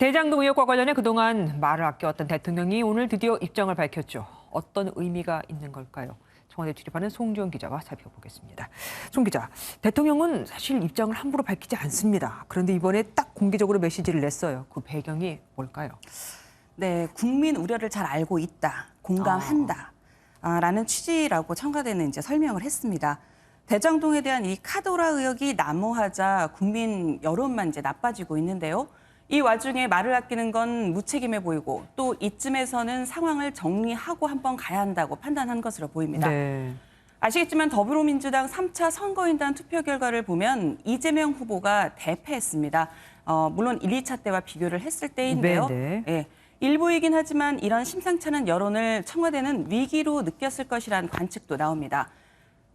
대장동 의혹과 관련해 그동안 말을 아껴왔던 대통령이 오늘 드디어 입장을 밝혔죠. 어떤 의미가 있는 걸까요? 청와대 출입하는 송지원 기자가 살펴보겠습니다. 송 기자, 대통령은 사실 입장을 함부로 밝히지 않습니다. 그런데 이번에 딱 공개적으로 메시지를 냈어요. 그 배경이 뭘까요? 네, 국민 우려를 잘 알고 있다, 공감한다 라는 취지라고 청와대는 이제 설명을 했습니다. 대장동에 대한 이 카더라 의혹이 난무하자 국민 여론만 이제 나빠지고 있는데요. 이 와중에 말을 아끼는 건 무책임해 보이고 또 이쯤에서는 상황을 정리하고 한번 가야 한다고 판단한 것으로 보입니다. 네. 아시겠지만 더불어민주당 3차 선거인단 투표 결과를 보면 이재명 후보가 대패했습니다. 물론 1, 2차 때와 비교를 했을 때인데요. 네. 예, 일부이긴 하지만 이런 심상치 않은 여론을 청와대는 위기로 느꼈을 것이라는 관측도 나옵니다.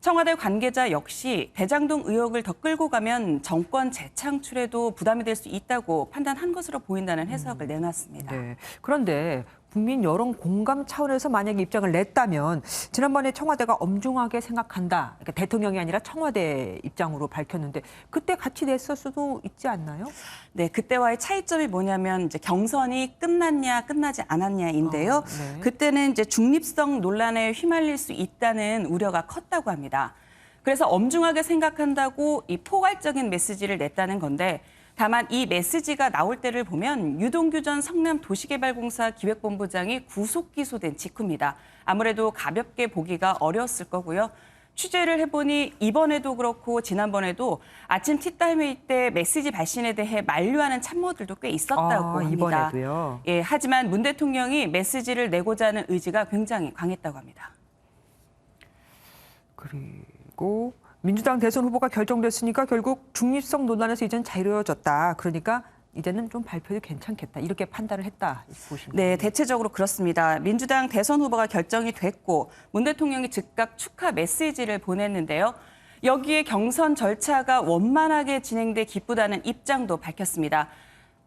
청와대 관계자 역시 대장동 의혹을 더 끌고 가면 정권 재창출에도 부담이 될 수 있다고 판단한 것으로 보인다는 해석을 내놨습니다. 네. 그런데 국민 여론 공감 차원에서 만약에 입장을 냈다면 지난번에 청와대가 엄중하게 생각한다. 그러니까 대통령이 아니라 청와대 입장으로 밝혔는데 그때 같이 냈을 수도 있지 않나요? 네, 그때와의 차이점이 뭐냐면 이제 경선이 끝났냐 끝나지 않았냐인데요. 네. 그때는 이제 중립성 논란에 휘말릴 수 있다는 우려가 컸다고 합니다. 그래서 엄중하게 생각한다고 이 포괄적인 메시지를 냈다는 건데 다만 이 메시지가 나올 때를 보면 유동규 전 성남도시개발공사 기획본부장이 구속 기소된 직후입니다. 아무래도 가볍게 보기가 어려웠을 거고요. 취재를 해보니 이번에도 그렇고 지난번에도 아침 티타임 회의 때 메시지 발신에 대해 만류하는 참모들도 꽤 있었다고 합니다. 이번에도요? 예, 하지만 문 대통령이 메시지를 내고자 하는 의지가 굉장히 강했다고 합니다. 그리고 민주당 대선 후보가 결정됐으니까 결국 중립성 논란에서 이제는 자유로워졌다. 그러니까 이제는 좀 발표도 괜찮겠다. 이렇게 판단을 했다. 보시면. 네, 대체적으로 그렇습니다. 민주당 대선 후보가 결정이 됐고 문 대통령이 즉각 축하 메시지를 보냈는데요. 여기에 경선 절차가 원만하게 진행돼 기쁘다는 입장도 밝혔습니다.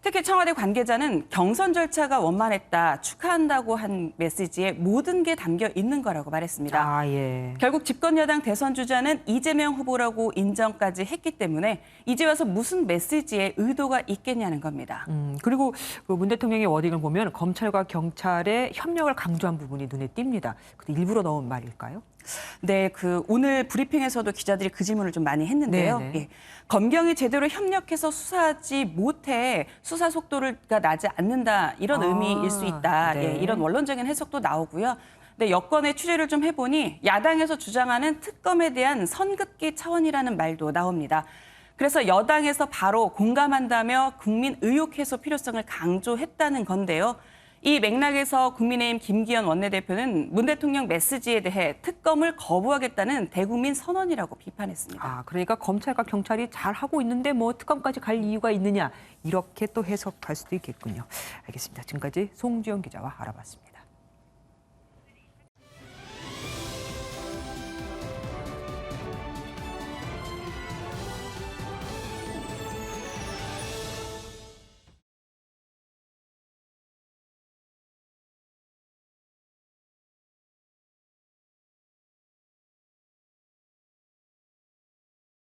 특히 청와대 관계자는 경선 절차가 원만했다, 축하한다고 한 메시지에 모든 게 담겨 있는 거라고 말했습니다. 예. 결국 집권 여당 대선 주자는 이재명 후보라고 인정까지 했기 때문에 이제 와서 무슨 메시지에 의도가 있겠냐는 겁니다. 그리고 그 문 대통령의 워딩을 보면 검찰과 경찰의 협력을 강조한 부분이 눈에 띕니다. 근데 일부러 넣은 말일까요? 네, 오늘 브리핑에서도 기자들이 그 질문을 좀 많이 했는데요. 네네. 예, 검경이 제대로 협력해서 수사하지 못해 수사 속도가 나지 않는다 이런 의미일 수 있다. 네. 예, 이런 원론적인 해석도 나오고요. 네, 여권의 취재를 좀 해보니 야당에서 주장하는 특검에 대한 선긋기 차원이라는 말도 나옵니다. 그래서 여당에서 바로 공감한다며 국민 의혹 해소 필요성을 강조했다는 건데요. 이 맥락에서 국민의힘 김기현 원내대표는 문 대통령 메시지에 대해 특검을 거부하겠다는 대국민 선언이라고 비판했습니다. 그러니까 검찰과 경찰이 잘 하고 있는데 뭐 특검까지 갈 이유가 있느냐. 이렇게 또 해석할 수도 있겠군요. 알겠습니다. 지금까지 송지원 기자와 알아봤습니다.